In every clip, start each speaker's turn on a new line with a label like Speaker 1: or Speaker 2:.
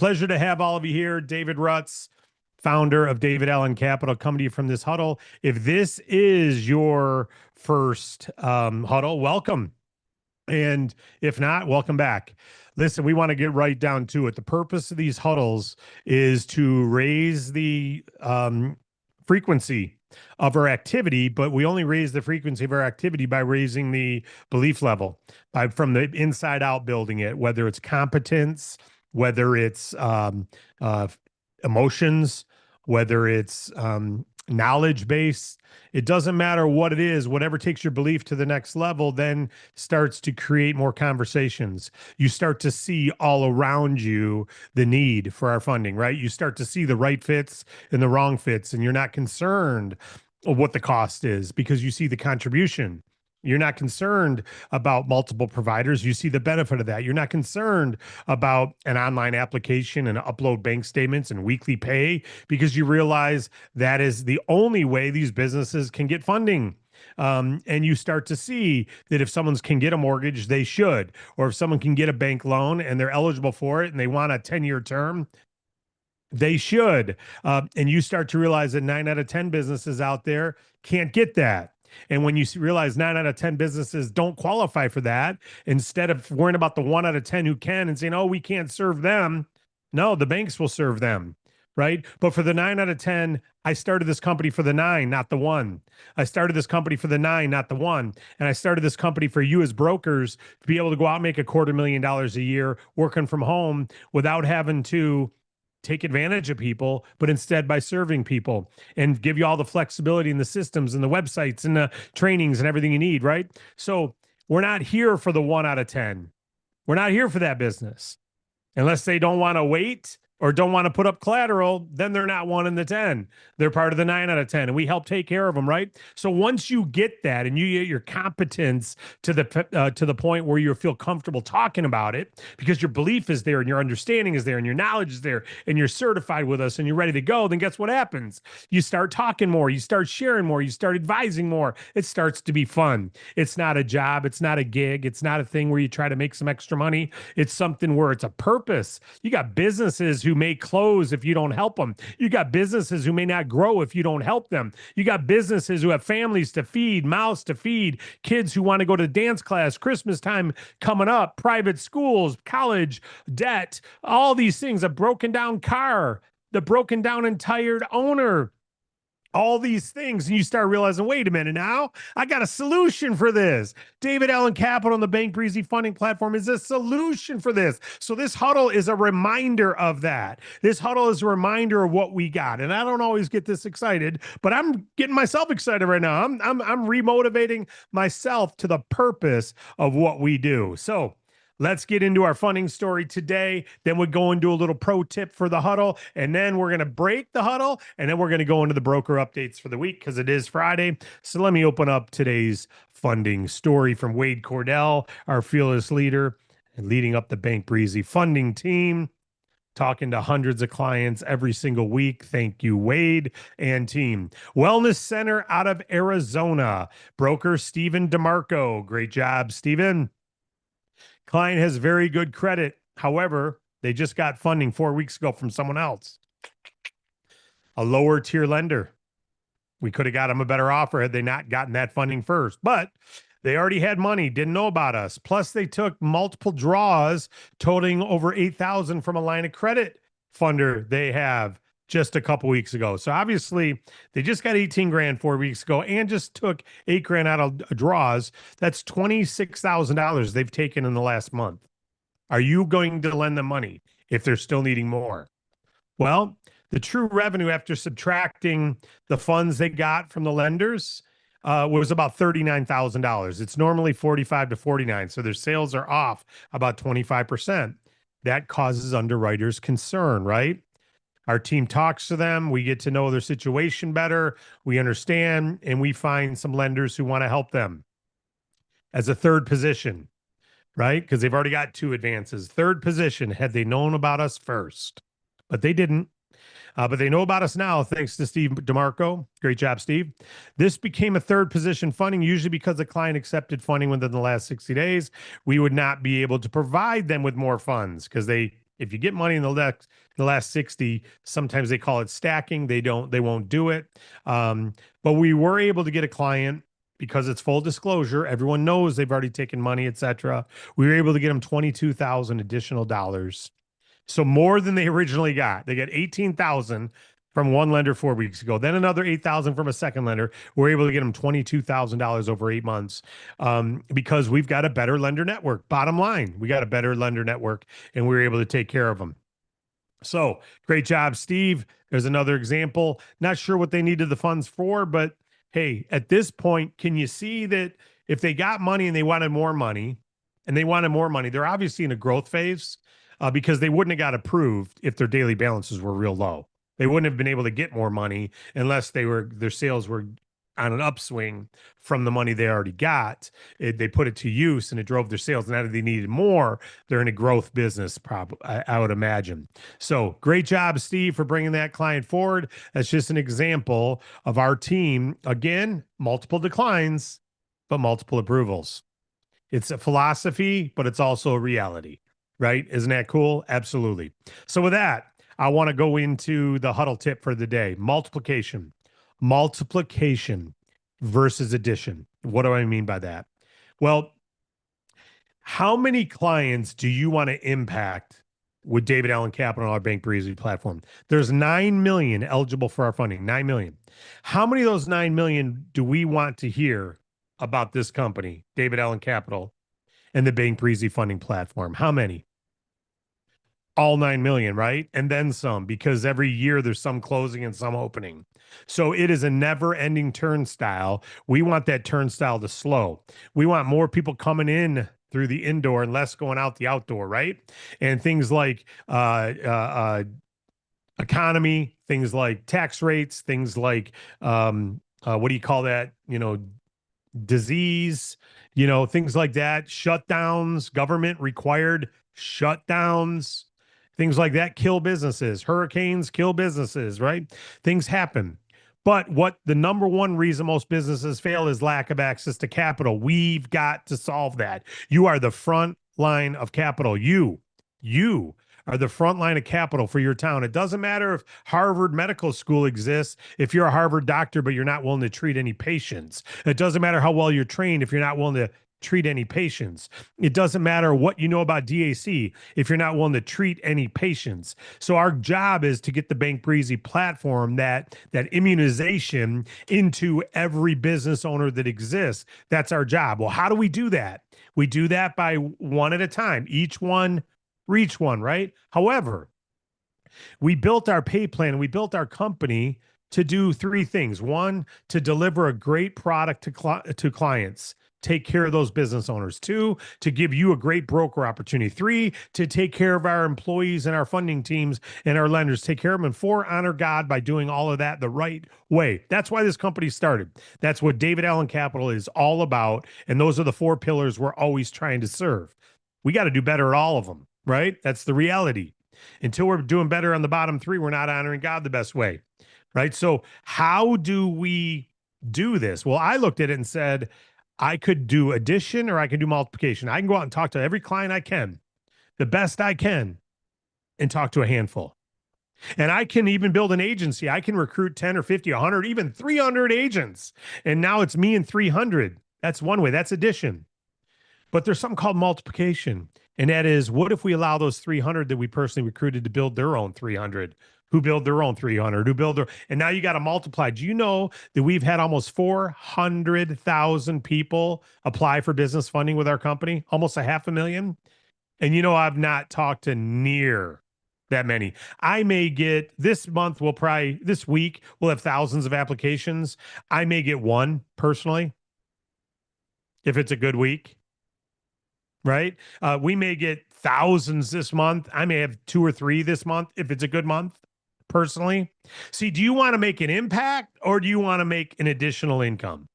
Speaker 1: pleasure to have all of you here. David Rutz, founder of David Allen Capital, coming to you from this huddle. If this is your first huddle, welcome. And if not, welcome back. Listen, we want to get right down to it. The purpose of these huddles is to raise the frequency of our activity, but we only raise the frequency of our activity by raising the belief level, by from the inside out building it, whether it's competence, whether it's emotions, whether it's knowledge base. It doesn't matter what it is, whatever takes your belief to the next level, then starts to create more conversations. You start to see all around you the need for our funding, right? You start to see the right fits and the wrong fits, and you're not concerned of what the cost is because you see the contribution. You're not concerned about multiple providers. You see the benefit of that. You're not concerned about an online application and upload bank statements and weekly pay because you realize that is the only way these businesses can get funding. And you start to see that if someone can get a mortgage, they should, or if someone can get a bank loan and they're eligible for it and they want a 10-year term, they should. And you start to realize that 9 out of 10 businesses out there can't get that. And when you realize 9 out of 10 businesses don't qualify for that, instead of worrying about the 1 out of 10 who can and saying, oh, we can't serve them. No, the banks will serve them, right? But for the 9 out of 10, I started this company for the 9, not the 1. I started this company for the 9, not the 1. And I started this company for you as brokers to be able to go out and make $250,000 a year working from home without having to take advantage of people, but instead by serving people and give you all the flexibility in the systems and the websites and the trainings and everything you need, right? So we're not here for the 1 out of 10. We're not here for that business. Unless they don't want to wait or don't want to put up collateral, then they're not 1 in the 10. They're part of the 9 out of 10, and we help take care of them, right? So once you get that and you get your competence to the point where you feel comfortable talking about it because your belief is there and your understanding is there and your knowledge is there and you're certified with us and you're ready to go, then guess what happens? You start talking more, you start sharing more, you start advising more. It starts to be fun. It's not a job, it's not a gig, it's not a thing where you try to make some extra money. It's something where it's a purpose. You got businesses who may close if you don't help them. You got businesses who may not grow if you don't help them. You got businesses who have families to feed, mouths to feed, kids who want to go to dance class, Christmas time coming up, private schools, college, debt, all these things, a broken down car, the broken down and tired owner, all these things. And you start realizing, wait a minute now, I got a solution for this. David Allen Capital and the Bank Breezy funding platform is a solution for this. So this huddle is a reminder of that. This huddle is a reminder of what we got. And I don't always get this excited, but I'm getting myself excited right now. I'm remotivating myself to the purpose of what we do. So let's get into our funding story today. Then we'll go into a little pro tip for the huddle. And then we're going to break the huddle. And then we're going to go into the broker updates for the week because it is Friday. So let me open up today's funding story from Wade Cordell, our fearless leader and leading up the Bank Breezy funding team. Talking to hundreds of clients every single week. Thank you, Wade and team. Wellness Center out of Arizona. Broker Stephen DeMarco. Great job, Stephen. Client has very good credit. However, they just got funding 4 weeks ago from someone else, a lower tier lender. We could have got them a better offer had they not gotten that funding first, but they already had money, didn't know about us. Plus, they took multiple draws totaling over $8,000 from a line of credit funder they have just a couple weeks ago. So obviously they just got 18 grand 4 weeks ago and just took 8 grand out of draws. That's $26,000 they've taken in the last month. Are you going to lend them money if they're still needing more? Well, the true revenue after subtracting the funds they got from the lenders was about $39,000. It's normally 45 to 49. So their sales are off about 25%. That causes underwriters concern, right? Our team talks to them. We get to know their situation better. We understand, and we find some lenders who want to help them as a third position, right? Because they've already got 2 advances. Third position, had they known about us first, but they didn't. But they know about us now, thanks to Steve DeMarco. Great job, Steve. This became a third position funding, usually because the client accepted funding within the last 60 days. We would not be able to provide them with more funds because they If you get money in the last 60, sometimes they call it stacking. They won't do it. But we were able to get a client because it's full disclosure. Everyone knows they've already taken money, etc. We were able to get them 22,000 additional dollars. So more than they originally got. They got 18,000 from one lender 4 weeks ago, then another 8,000 from a second lender. We're able to get them $22,000 over 8 months because we've got a better lender network. Bottom line, we got a better lender network and we were able to take care of them. So great job, Steve. There's another example. Not sure what they needed the funds for, but hey, at this point, can you see that if they got money and they wanted more money they're obviously in a growth phase because they wouldn't have got approved if their daily balances were real low. They wouldn't have been able to get more money unless their sales were on an upswing from the money they already got. They put it to use and it drove their sales. Now that they needed more, they're in a growth business, probably, I would imagine. So great job, Steve, for bringing that client forward. That's just an example of our team. Again, multiple declines, but multiple approvals. It's a philosophy, but it's also a reality, right? Isn't that cool? Absolutely. So with that, I want to go into the huddle tip for the day. Multiplication versus addition. What do I mean by that? Well, how many clients do you want to impact with David Allen Capital on our Bank Breezy platform? There's 9 million eligible for our funding, 9 million. How many of those 9 million do we want to hear about this company, David Allen Capital, and the Bank Breezy funding platform? How many? All 9 million, right? And then some, because every year there's some closing and some opening. So it is a never ending turnstile. We want that turnstile to slow. We want more people coming in through the indoor and less going out the outdoor, right? And things like economy, things like tax rates, things like what do you call that? Disease, things like that, shutdowns, government required shutdowns, things like that kill businesses. Hurricanes kill businesses, right? Things happen. But what the number one reason most businesses fail is lack of access to capital. We've got to solve that. You are the front line of capital. You are the front line of capital for your town. It doesn't matter if Harvard Medical School exists, if you're a Harvard doctor, but you're not willing to treat any patients. It doesn't matter how well you're trained if you're not willing to treat any patients. It doesn't matter what you know about DAC if you're not willing to treat any patients. So our job is to get the Bank Breezy platform, that immunization into every business owner that exists. That's our job. Well, how do we do that? We do that by one at a time. Each one reach one, right? However, we built our pay plan, we built our company to do three things. One, to deliver a great product to clients, take care of those business owners. Two, to give you a great broker opportunity. Three, to take care of our employees and our funding teams and our lenders, take care of them. And four, honor God by doing all of that the right way. That's why this company started. That's what David Allen Capital is all about. And those are the four pillars we're always trying to serve. We got to do better at all of them, right? That's the reality. Until we're doing better on the bottom three, we're not honoring God the best way, right? So how do we do this? Well, I looked at it and said, I could do addition or I could do multiplication. I can go out and talk to every client I can, the best I can, and talk to a handful. And I can even build an agency. I can recruit 10 or 50, 100, even 300 agents. And now it's me and 300. That's one way. That's addition. But there's something called multiplication. And that is, what if we allow those 300 that we personally recruited to build their own 300? Who build their own 300, and now you got to multiply. Do you know that we've had almost 400,000 people apply for business funding with our company? Almost 500,000. And I've not talked to near that many. I may get this week, we'll have thousands of applications. I may get one personally, if it's a good week, right? We may get thousands this month. I may have 2 or 3 this month, if it's a good month. Personally, see, do you want to make an impact or do you want to make an additional income?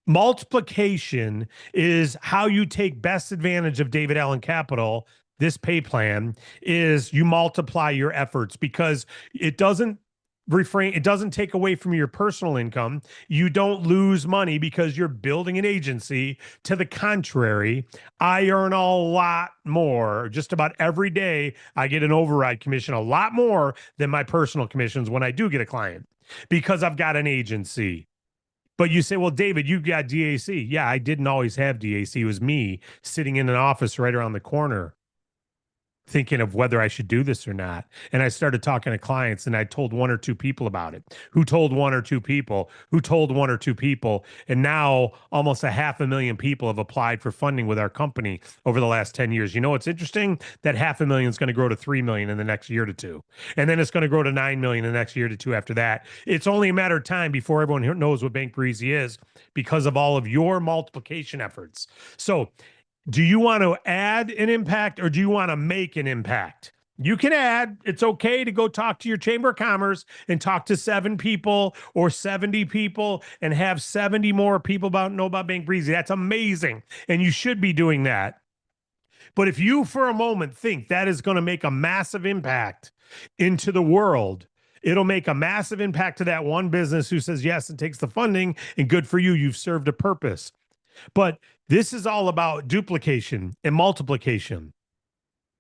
Speaker 1: Multiplication is how you take best advantage of David Allen Capital. This pay plan is you multiply your efforts, because it doesn't refrain. It doesn't take away from your personal income. You don't lose money because you're building an agency. To the contrary, I earn a lot more. Just about every day, I get an override commission, a lot more than my personal commissions when I do get a client because I've got an agency. But you say, well, David, you got DAC. Yeah, I didn't always have DAC. It was me sitting in an office right around the corner thinking of whether I should do this or not. And I started talking to clients and I told one or two people about it, who told one or two people, who told one or two people. And now almost 500,000 people have applied for funding with our company over the last 10 years. You know, what's interesting? That 500,000 is going to grow to 3 million in the next year to two. And then it's going to grow to 9 million in the next year to two after that. It's only a matter of time before everyone knows what Bank Breezy is because of all of your multiplication efforts. So do you want to add an impact or do you want to make an impact? You can add. It's okay to go talk to your Chamber of Commerce and talk to 7 people or 70 people and have 70 more people know about Bank Breezy. That's amazing. And you should be doing that. But if you for a moment think that is going to make a massive impact into the world, it'll make a massive impact to that one business who says yes and takes the funding, and good for you. You've served a purpose. But this is all about duplication and multiplication,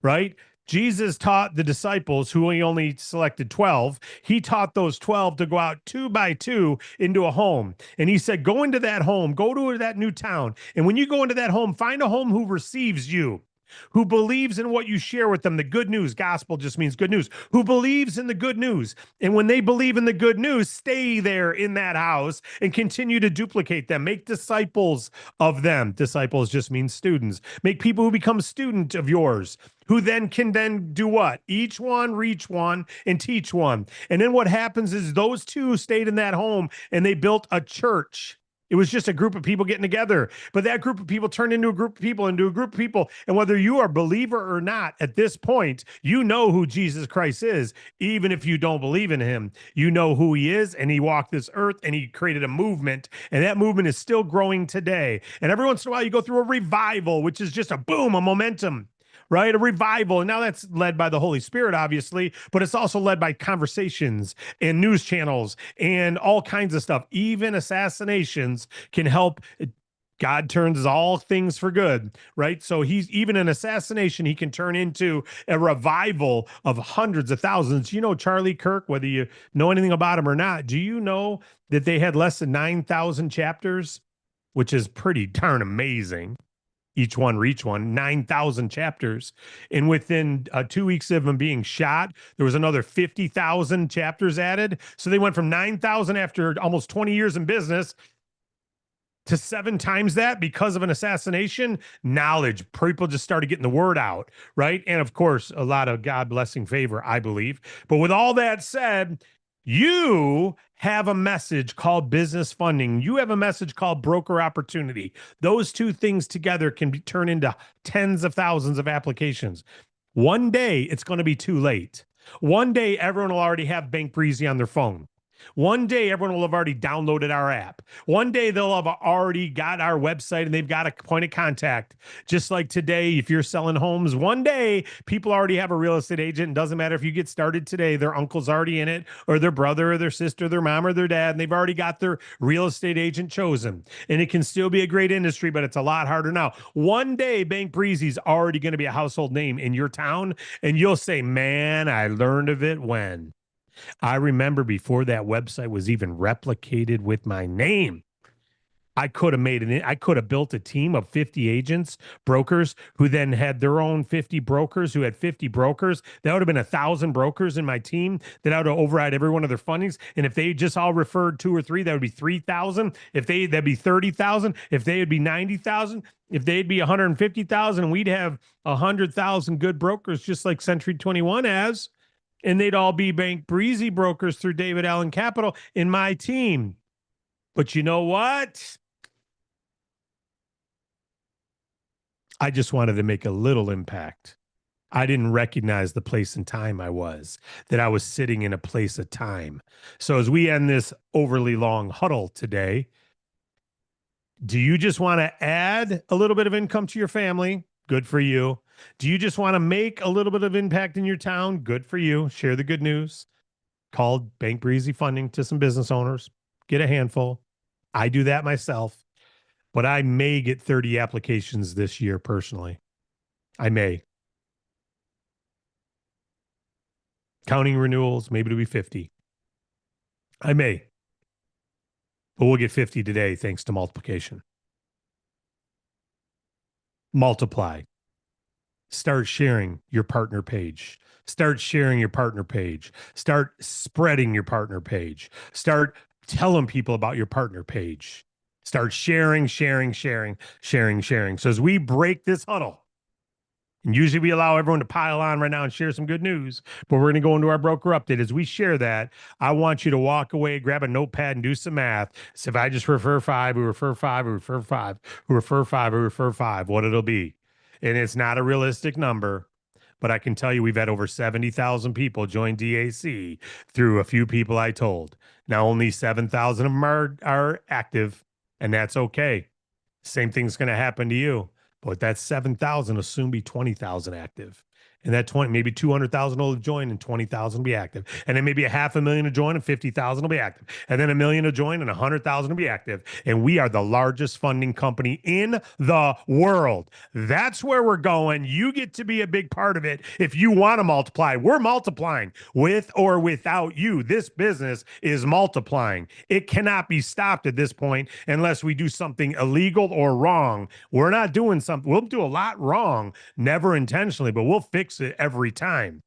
Speaker 1: right? Jesus taught the disciples, who he only selected 12, he taught those 12 to go out 2 by 2 into a home. And he said, go into that home, go to that new town. And when you go into that home, find a home who receives you, who believes in what you share with them. The good news, gospel just means good news, who believes in the good news. And when they believe in the good news, stay there in that house and continue to duplicate them. Make disciples of them. Disciples just means students. Make people who become student of yours, who then can then do what? Each one, reach one, and teach one. And then what happens is those two stayed in that home and they built a church. It was just a group of people getting together, but that group of people turned into a group of people, into a group of people. And whether you are a believer or not, at this point, you know who Jesus Christ is. Even if you don't believe in him, you know who he is. And he walked this earth and he created a movement, and that movement is still growing today. And every once in a while you go through a revival, which is just a boom, a momentum, right? A revival. And now that's led by the Holy Spirit, obviously, but it's also led by conversations and news channels and all kinds of stuff. Even assassinations can help. God turns all things for good, right? So he's even an assassination, he can turn into a revival of hundreds of thousands. You know, Charlie Kirk, whether you know anything about him or not, do you know that they had less than 9,000 chapters, which is pretty darn amazing? Each one reach one, 9,000 chapters. And within 2 weeks of them being shot, there was another 50,000 chapters added. So they went from 9,000 after almost 20 years in business to 7 times that because of an assassination. Knowledge. People just started getting the word out, right? And of course, a lot of God blessing favor, I believe. But with all that said, you have a message called business funding. You have a message called broker opportunity. Those two things together can be turned into tens of thousands of applications. One day, it's going to be too late. One day, everyone will already have Bank Breezy on their phone. One day, everyone will have already downloaded our app. One day, they'll have already got our website and they've got a point of contact. Just like today, if you're selling homes, one day, people already have a real estate agent. It doesn't matter if you get started today, their uncle's already in it, or their brother or their sister, their mom or their dad, and they've already got their real estate agent chosen. And it can still be a great industry, but it's a lot harder now. One day, Bank Breezy's already going to be a household name in your town, and you'll say, man, I learned of it when? I remember before that website was even replicated with my name. I could have built a team of 50 agents, brokers, who then had their own 50 brokers, who had 50 brokers. That would have been 1,000 brokers in my team that I would have override every one of their fundings. And if they just all referred 2 or 3, that would be 3,000. That'd be 30,000. If they would be 90,000, if they'd be 150,000, we'd have 100,000 good brokers, just like Century 21 has. And they'd all be Bank Breezy brokers through David Allen Capital in my team. But you know what? I just wanted to make a little impact. I didn't recognize the place and time I was, that I was sitting in a place of time. So as we end this overly long huddle today, do you just want to add a little bit of income to your family? Good for you. Do you just want to make a little bit of impact in your town? Good for you. Share the good news. called Bank Breezy Funding to some business owners, get a handful. I do that myself, but I may get 30 applications this year personally. I may. Counting renewals, maybe it'll be 50. I may, but we'll get 50 today thanks to multiplication. Multiply. Start sharing your partner page. Start sharing your partner page. Start spreading your partner page. Start telling people about your partner page. Start sharing. So as we break this huddle, and usually we allow everyone to pile on right now and share some good news, but we're going to go into our broker update. As we share that, I want you to walk away, grab a notepad, and do some math. So if I just refer five, we refer five, we refer five, we refer five, we refer five, what it'll be. And it's not a realistic number, but I can tell you we've had over 70,000 people join DAC through a few people I told. Now only 7,000 of them are active, and that's okay. Same thing's going to happen to you. But that 7,000 will soon be 20,000 active. And that 20, maybe 200,000 will join and 20,000 will be active. And then maybe a 500,000 will join and 50,000 will be active. And then 1 million will join and 100,000 will be active. And we are the largest funding company in the world. That's where we're going. You get to be a big part of it. If you want to multiply, we're multiplying with or without you. This business is multiplying. It cannot be stopped at this point unless we do something illegal or wrong. We're not doing something. We'll do a lot wrong, never intentionally, but we'll fix it every time.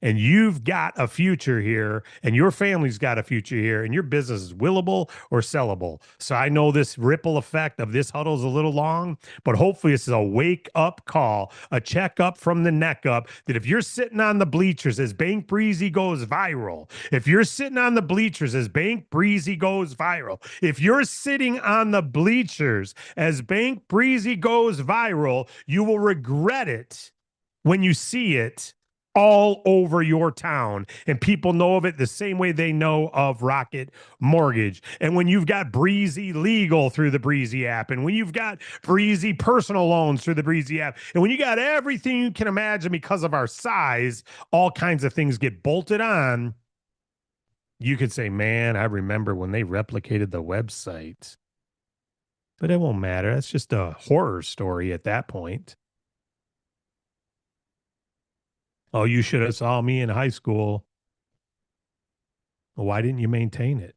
Speaker 1: And you've got a future here, and your family's got a future here, and your business is willable or sellable. So I know this ripple effect of this huddle is a little long, but hopefully this is a wake up call, a checkup from the neck up, that if you're sitting on the bleachers as Bank Breezy goes viral, if you're sitting on the bleachers as Bank Breezy goes viral, if you're sitting on the bleachers as Bank Breezy goes viral, you will regret it when you see it all over your town, and people know of it the same way they know of Rocket Mortgage. And when you've got Breezy Legal through the Breezy app, and when you've got Breezy Personal Loans through the Breezy app, and when you got everything you can imagine because of our size, all kinds of things get bolted on. You could say, man, I remember when they replicated the website. But it won't matter. That's just a horror story at that point. Oh, you should have saw me in high school. Well, why didn't you maintain it?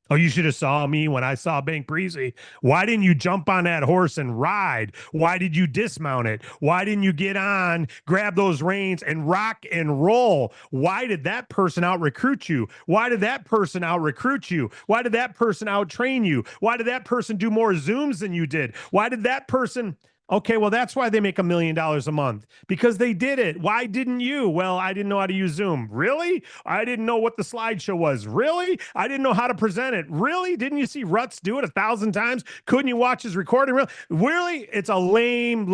Speaker 1: Oh, you should have saw me when I saw Bank Breezy. Why didn't you jump on that horse and ride? Why did you dismount it? Why didn't you get on, grab those reins and rock and roll? Why did that person out recruit you? Why did that person out recruit you? Why did that person out train you? Why did that person do more Zooms than you did? Why did that person... Okay, well, that's why they make $1 million a month, because they did it. Why didn't you? Well, I didn't know how to use Zoom. Really? I didn't know what the slideshow was. Really? I didn't know how to present it. Really? Didn't you see Ruts do it 1,000 times? Couldn't you watch his recording? Really? It's a lame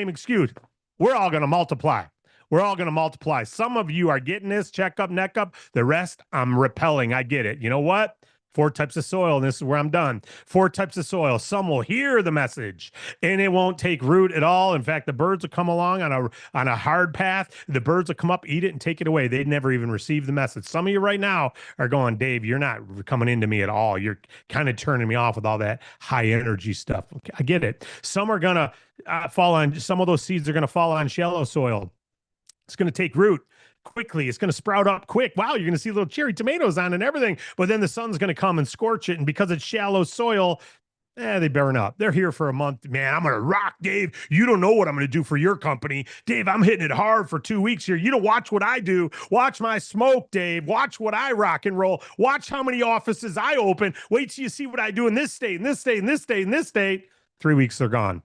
Speaker 1: excuse. We're all going to multiply. We're all going to multiply. Some of you are getting this, check up, neck up. The rest, I'm repelling. I get it. You know what? 4 types of soil, and this is where I'm done. 4 types of soil. Some will hear the message, and it won't take root at all. In fact, the birds will come along on a hard path. The birds will come up, eat it, and take it away. They'd never even receive the message. Some of you right now are going, Dave, you're not coming into me at all. You're kind of turning me off with all that high energy stuff. Okay, I get it. Some are going to fall on, some of those seeds are going to fall on shallow soil. It's going to take root quickly. It's going to sprout up quick. Wow, you're going to see little cherry tomatoes on and everything. But then the sun's going to come and scorch it. And because it's shallow soil, they burn up. They're here for a month. Man, I'm going to rock, Dave. You don't know what I'm going to do for your company. Dave, I'm hitting it hard for 2 weeks here. You don't watch what I do. Watch my smoke, Dave. Watch what I rock and roll. Watch how many offices I open. Wait till you see what I do in this state, in this state, in this state, in this state. 3 weeks, they're gone.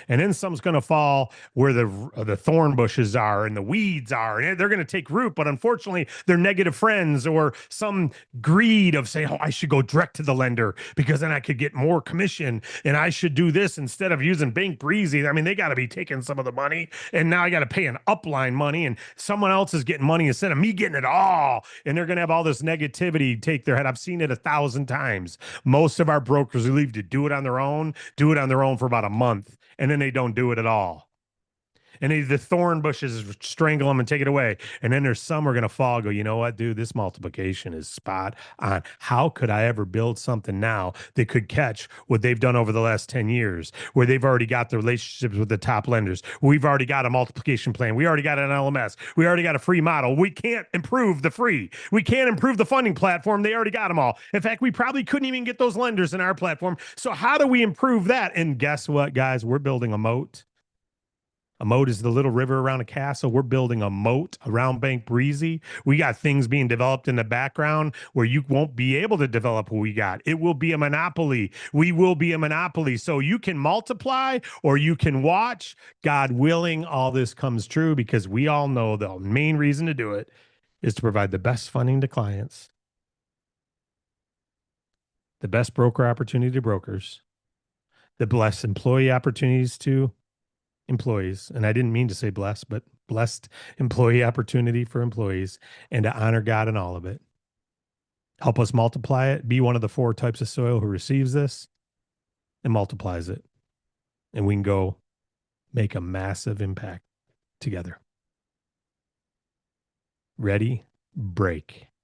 Speaker 1: And then some's going to fall where the thorn bushes are and the weeds are, and they're going to take root. But unfortunately, they're negative friends, or some greed of saying, oh, I should go direct to the lender because then I could get more commission, and I should do this instead of using Bank Breezy. I mean, they got to be taking some of the money, and now I got to pay an upline money, and someone else is getting money instead of me getting it all. And they're going to have all this negativity take their head. I've seen it 1,000 times. Most of our brokers who leave to do it on their own for about a month, and then they don't do it at all. and the thorn bushes strangle them and take it away. And then there's some are going to fall, go, you know what, dude, this multiplication is spot on. How could I ever build something now that could catch what they've done over the last 10 years, where they've already got the relationships with the top lenders? We've already got a multiplication plan. We already got an LMS. We already got a free model. We can't improve the free. We can't improve the funding platform. They already got them all. In fact, we probably couldn't even get those lenders in our platform. So how do we improve that? And guess what, guys? We're building a moat. A moat is the little river around a castle. We're building a moat around Bank Breezy. We got things being developed in the background where you won't be able to develop what we got. It will be a monopoly. We will be a monopoly. So you can multiply or you can watch. God willing, all this comes true, because we all know the main reason to do it is to provide the best funding to clients, the best broker opportunity to brokers, the best employee opportunities to employees. And I didn't mean to say blessed, but blessed employee opportunity for employees, and to honor God in all of it. Help us multiply it. Be one of the 4 types of soil who receives this and multiplies it. And we can go make a massive impact together. Ready? Break.